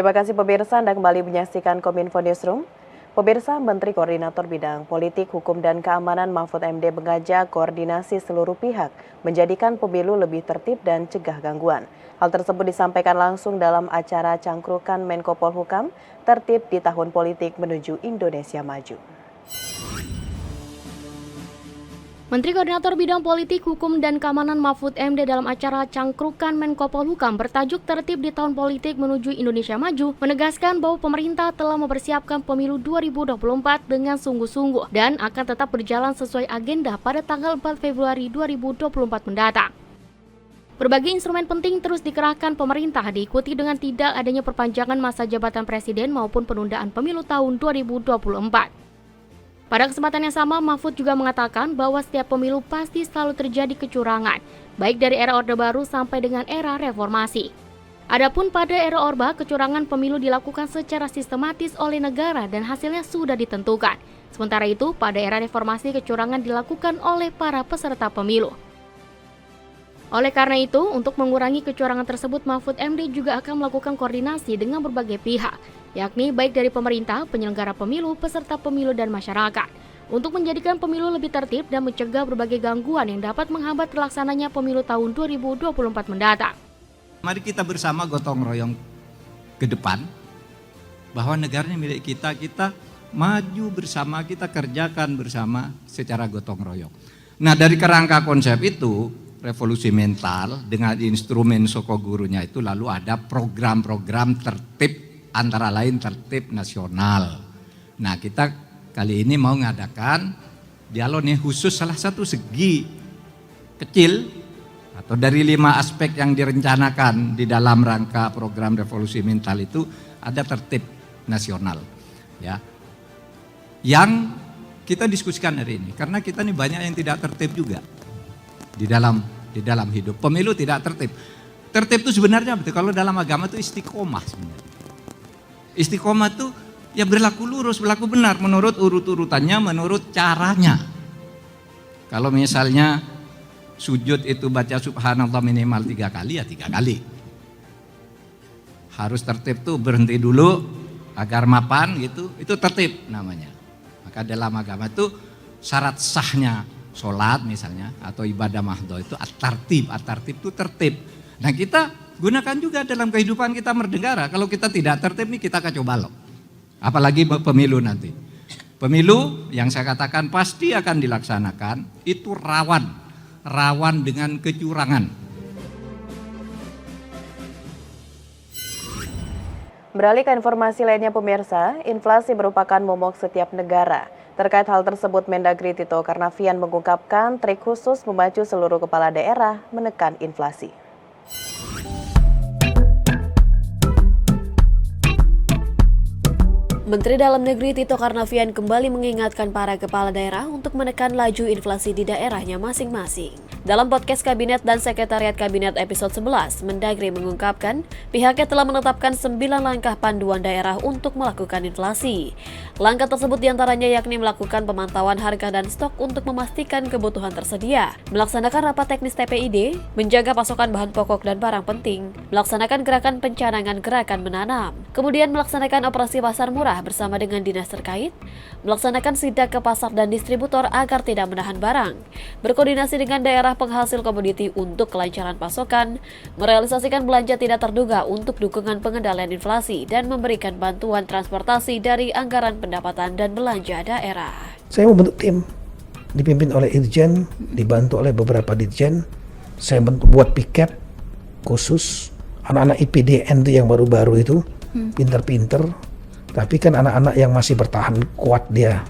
Terima kasih pemirsa, Anda kembali menyaksikan Kominfo Newsroom. Pemirsa, Menteri Koordinator Bidang Politik, Hukum, dan Keamanan Mahfud MD mengajak koordinasi seluruh pihak menjadikan pemilu lebih tertib dan cegah gangguan. Hal tersebut disampaikan langsung dalam acara cangkrukan Menko Polhukam tertib di tahun politik menuju Indonesia Maju. Menteri Koordinator Bidang Politik, Hukum, dan Keamanan Mahfud MD dalam acara cangkrukan Menko Polhukam bertajuk Tertib di Tahun Politik Menuju Indonesia Maju menegaskan bahwa pemerintah telah mempersiapkan pemilu 2024 dengan sungguh-sungguh dan akan tetap berjalan sesuai agenda pada tanggal 4 Februari 2024 mendatang. Berbagai instrumen penting terus dikerahkan pemerintah diikuti dengan tidak adanya perpanjangan masa jabatan presiden maupun penundaan pemilu tahun 2024. Pada kesempatan yang sama, Mahfud juga mengatakan bahwa setiap pemilu pasti selalu terjadi kecurangan, baik dari era Orde Baru sampai dengan era reformasi. Adapun pada era Orba, kecurangan pemilu dilakukan secara sistematis oleh negara dan hasilnya sudah ditentukan. Sementara itu, pada era reformasi kecurangan dilakukan oleh para peserta pemilu. Oleh karena itu, untuk mengurangi kecurangan tersebut, Mahfud MD juga akan melakukan koordinasi dengan berbagai pihak, yakni baik dari pemerintah, penyelenggara pemilu, peserta pemilu, dan masyarakat, untuk menjadikan pemilu lebih tertib dan mencegah berbagai gangguan yang dapat menghambat terlaksananya pemilu tahun 2024 mendatang. Mari kita bersama gotong royong ke depan, bahwa negaranya milik kita, kita maju bersama, kita kerjakan bersama secara gotong royong. Nah, dari kerangka konsep itu, revolusi mental dengan instrumen Sokogurunya itu lalu ada program-program tertib, antara lain tertib nasional. Nah, kita kali ini mau ngadakan dialog nih khusus salah satu segi kecil atau dari 5 aspek yang direncanakan di dalam rangka program revolusi mental itu ada tertib nasional, ya, yang kita diskusikan hari ini karena kita nih banyak yang tidak tertib juga di dalam hidup. Pemilu tidak tertib. Tertib itu sebenarnya betul kalau dalam agama itu istiqomah sebenarnya. Istiqomah itu ya berlaku lurus, berlaku benar menurut urut-urutannya, menurut caranya. Kalau misalnya sujud itu baca subhanallah minimal 3 kali, ya 3 kali. Harus tertib tuh berhenti dulu agar mapan gitu, itu tertib namanya. Maka dalam agama itu syarat sahnya sholat misalnya atau ibadah mahdoh itu at-tartib itu tertib. Nah, kita gunakan juga dalam kehidupan kita bernegara. Kalau kita tidak tertib nih kita kacau balau. Apalagi pemilu nanti. Pemilu yang saya katakan pasti akan dilaksanakan itu rawan dengan kecurangan. Beralih ke informasi lainnya pemirsa, inflasi merupakan momok setiap negara. Terkait hal tersebut, Mendagri Tito Karnavian mengungkapkan trik khusus memacu seluruh kepala daerah menekan inflasi. Menteri Dalam Negeri Tito Karnavian kembali mengingatkan para kepala daerah untuk menekan laju inflasi di daerahnya masing-masing. Dalam podcast Kabinet dan Sekretariat Kabinet episode 11, Mendagri mengungkapkan pihaknya telah menetapkan 9 langkah panduan daerah untuk melakukan inflasi. Langkah tersebut diantaranya yakni melakukan pemantauan harga dan stok untuk memastikan kebutuhan tersedia, melaksanakan rapat teknis TPID, menjaga pasokan bahan pokok dan barang penting, melaksanakan gerakan pencanangan gerakan menanam, kemudian melaksanakan operasi pasar murah bersama dengan dinas terkait, melaksanakan sidak ke pasar dan distributor agar tidak menahan barang, berkoordinasi dengan daerah penghasil komoditi untuk kelancaran pasokan, merealisasikan belanja tidak terduga untuk dukungan pengendalian inflasi, dan memberikan bantuan transportasi dari anggaran pendapatan dan belanja daerah. Saya membentuk tim, dipimpin oleh Irjen, dibantu oleh beberapa Dirjen. Saya buat piket khusus, anak-anak IPDN itu yang baru-baru itu, pinter-pinter. Tapi kan anak-anak yang masih bertahan kuat dia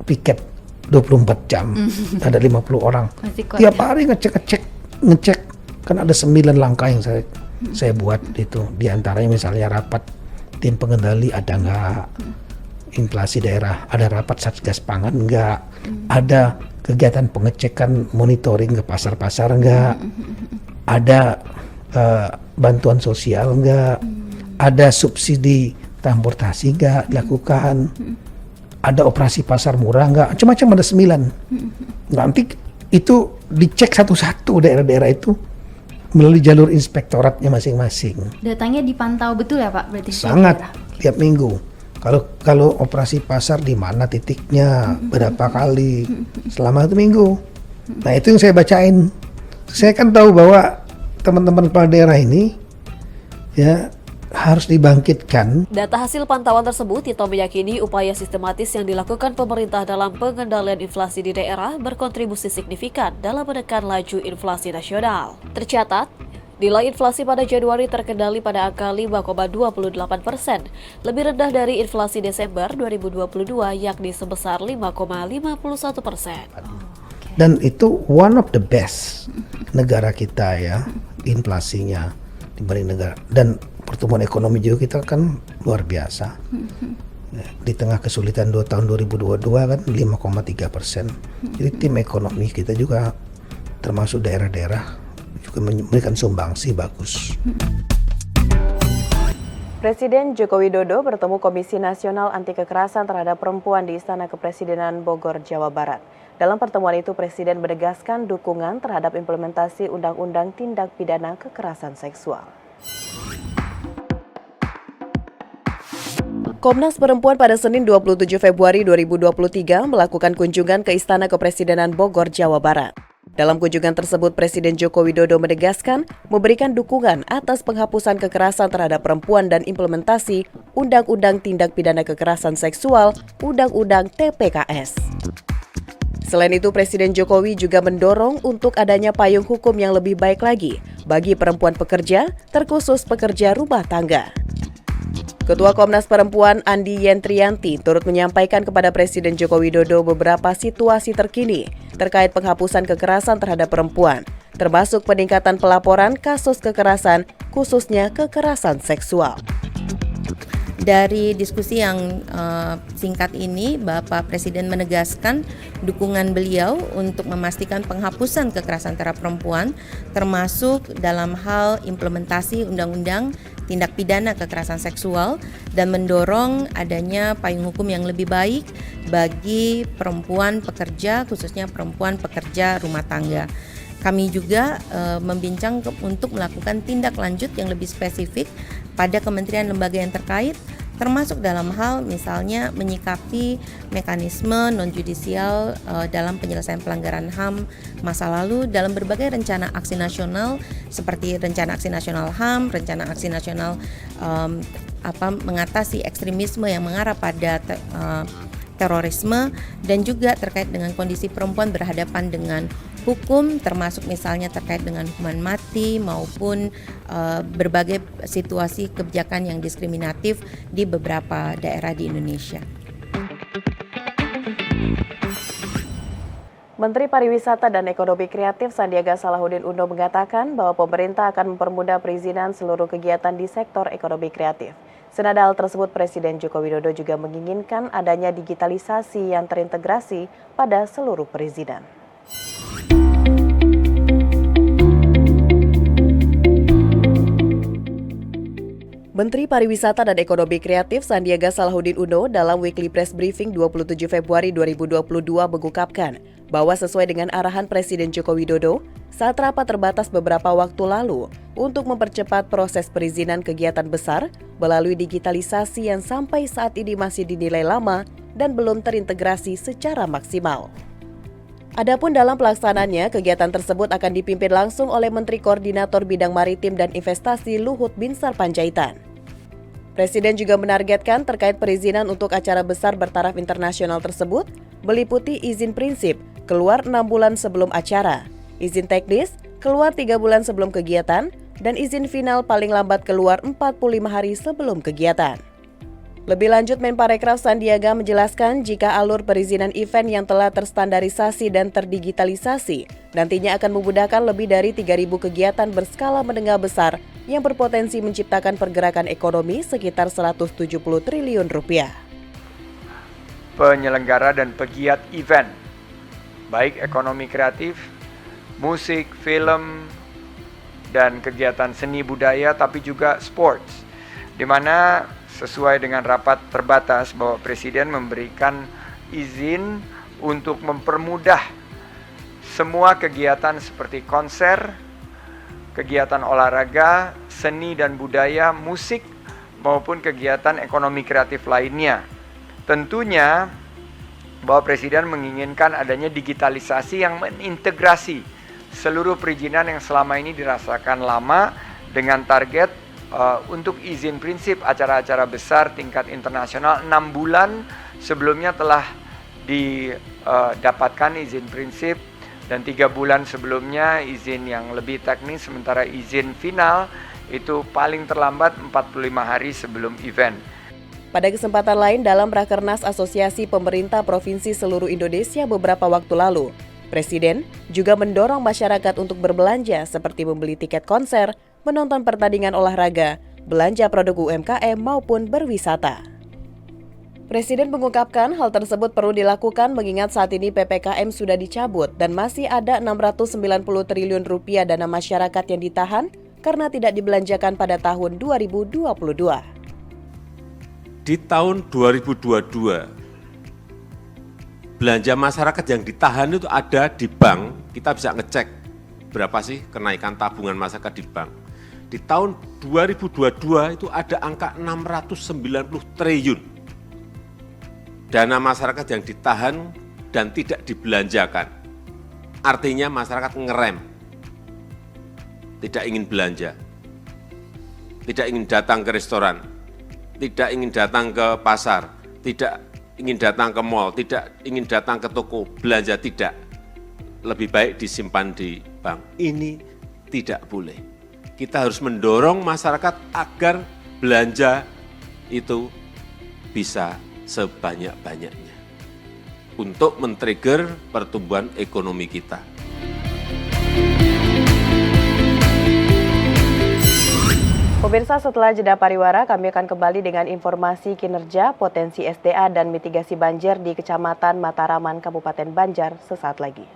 piket 24 jam, ada 50 orang. Tiap hari ngecek, kan ada 9 langkah yang saya buat itu. Di antaranya misalnya rapat tim pengendali ada nggak, inflasi daerah, ada rapat satgas pangan nggak, ada kegiatan pengecekan monitoring ke pasar-pasar nggak, ada bantuan sosial nggak, ada subsidi transportasi nggak dilakukan, ada operasi pasar murah nggak, macam-macam ada 9. Nanti itu dicek satu-satu daerah-daerah itu melalui jalur inspektoratnya masing-masing. Datanya dipantau betul ya Pak? Berarti Sangat tiap minggu. Kalau operasi pasar di mana titiknya, berapa kali selama 1 minggu. Nah itu yang saya bacain. Saya kan tahu bahwa teman-teman kepala daerah ini ya harus dibangkitkan. Data hasil pantauan tersebut, Tito meyakini upaya sistematis yang dilakukan pemerintah dalam pengendalian inflasi di daerah berkontribusi signifikan dalam menekan laju inflasi nasional. Tercatat, nilai inflasi pada Januari terkendali pada angka 5,28%, lebih rendah dari inflasi Desember 2022 yakni sebesar 5,51%. Dan itu one of the best negara kita ya, inflasinya dibanding negara. Dan pertumbuhan ekonomi juga kita kan luar biasa. Di tengah kesulitan 2 tahun 2022 kan 5,3%. Jadi tim ekonomi kita juga termasuk daerah-daerah juga memberikan sumbangsi bagus. Presiden Joko Widodo bertemu Komisi Nasional Anti Kekerasan Terhadap Perempuan di Istana Kepresidenan Bogor, Jawa Barat. Dalam pertemuan itu, Presiden menegaskan dukungan terhadap implementasi Undang-Undang Tindak Pidana Kekerasan Seksual. Komnas Perempuan pada Senin 27 Februari 2023 melakukan kunjungan ke Istana Kepresidenan Bogor, Jawa Barat. Dalam kunjungan tersebut, Presiden Joko Widodo menegaskan memberikan dukungan atas penghapusan kekerasan terhadap perempuan dan implementasi Undang-Undang Tindak Pidana Kekerasan Seksual, Undang-Undang TPKS. Selain itu, Presiden Jokowi juga mendorong untuk adanya payung hukum yang lebih baik lagi bagi perempuan pekerja, terkhusus pekerja rumah tangga. Ketua Komnas Perempuan Andi Yentrianti turut menyampaikan kepada Presiden Joko Widodo beberapa situasi terkini terkait penghapusan kekerasan terhadap perempuan, termasuk peningkatan pelaporan kasus kekerasan, khususnya kekerasan seksual. Dari diskusi yang singkat ini, Bapak Presiden menegaskan dukungan beliau untuk memastikan penghapusan kekerasan terhadap perempuan, termasuk dalam hal implementasi Undang-Undang Tindak Pidana Kekerasan Seksual dan mendorong adanya payung hukum yang lebih baik bagi perempuan pekerja, khususnya perempuan pekerja rumah tangga. Kami juga membincang untuk melakukan tindak lanjut yang lebih spesifik pada kementerian lembaga yang terkait, termasuk dalam hal misalnya menyikapi mekanisme non-judisial dalam penyelesaian pelanggaran HAM masa lalu dalam berbagai rencana aksi nasional seperti rencana aksi nasional HAM, rencana aksi nasional mengatasi ekstremisme yang mengarah pada terorisme, dan juga terkait dengan kondisi perempuan berhadapan dengan hukum, termasuk misalnya terkait dengan hukuman mati maupun berbagai situasi kebijakan yang diskriminatif di beberapa daerah di Indonesia. Menteri Pariwisata dan Ekonomi Kreatif Sandiaga Salahuddin Uno mengatakan bahwa pemerintah akan mempermudah perizinan seluruh kegiatan di sektor ekonomi kreatif. Senada hal tersebut, Presiden Joko Widodo juga menginginkan adanya digitalisasi yang terintegrasi pada seluruh perizinan. Menteri Pariwisata dan Ekonomi Kreatif Sandiaga Salahuddin Uno dalam Weekly Press Briefing 27 Februari 2022 mengungkapkan bahwa sesuai dengan arahan Presiden Joko Widodo saat rapat terbatas beberapa waktu lalu untuk mempercepat proses perizinan kegiatan besar melalui digitalisasi yang sampai saat ini masih dinilai lama dan belum terintegrasi secara maksimal. Adapun dalam pelaksanaannya, kegiatan tersebut akan dipimpin langsung oleh Menteri Koordinator Bidang Maritim dan Investasi Luhut Binsar Panjaitan. Presiden juga menargetkan terkait perizinan untuk acara besar bertaraf internasional tersebut meliputi izin prinsip keluar 6 bulan sebelum acara, izin teknis keluar 3 bulan sebelum kegiatan, dan izin final paling lambat keluar 45 hari sebelum kegiatan. Lebih lanjut, Menparekraf Sandiaga menjelaskan jika alur perizinan event yang telah terstandarisasi dan terdigitalisasi nantinya akan memudahkan lebih dari 3.000 kegiatan berskala menengah besar yang berpotensi menciptakan pergerakan ekonomi sekitar 170 triliun rupiah. Penyelenggara dan pegiat event, baik ekonomi kreatif, musik, film, dan kegiatan seni budaya, tapi juga sports, di mana sesuai dengan rapat terbatas bahwa Presiden memberikan izin untuk mempermudah semua kegiatan seperti konser, kegiatan olahraga, seni dan budaya, musik, maupun kegiatan ekonomi kreatif lainnya. Tentunya Bapak Presiden menginginkan adanya digitalisasi yang mengintegrasi seluruh perizinan yang selama ini dirasakan lama dengan target untuk izin prinsip acara-acara besar tingkat internasional 6 bulan sebelumnya telah didapatkan izin prinsip, dan 3 bulan sebelumnya izin yang lebih teknis, sementara izin final itu paling terlambat 45 hari sebelum event. Pada kesempatan lain dalam Rakernas Asosiasi Pemerintah Provinsi seluruh Indonesia beberapa waktu lalu, Presiden juga mendorong masyarakat untuk berbelanja seperti membeli tiket konser, menonton pertandingan olahraga, belanja produk UMKM maupun berwisata. Presiden mengungkapkan hal tersebut perlu dilakukan mengingat saat ini PPKM sudah dicabut dan masih ada 690 triliun rupiah dana masyarakat yang ditahan karena tidak dibelanjakan pada tahun 2022. Di tahun 2022, belanja masyarakat yang ditahan itu ada di bank, kita bisa ngecek berapa sih kenaikan tabungan masyarakat di bank. Di tahun 2022 itu ada angka 690 triliun. Dana masyarakat yang ditahan dan tidak dibelanjakan. Artinya masyarakat ngerem, tidak ingin belanja, tidak ingin datang ke restoran, tidak ingin datang ke pasar, tidak ingin datang ke mal, tidak ingin datang ke toko, belanja tidak. Lebih baik disimpan di bank. Ini tidak boleh. Kita harus mendorong masyarakat agar belanja itu bisa sebanyak-banyaknya untuk men-trigger pertumbuhan ekonomi kita. Pemirsa, setelah jeda pariwara, kami akan kembali dengan informasi kinerja, potensi SDA, dan mitigasi banjir di Kecamatan Mataraman, Kabupaten Banjar sesaat lagi.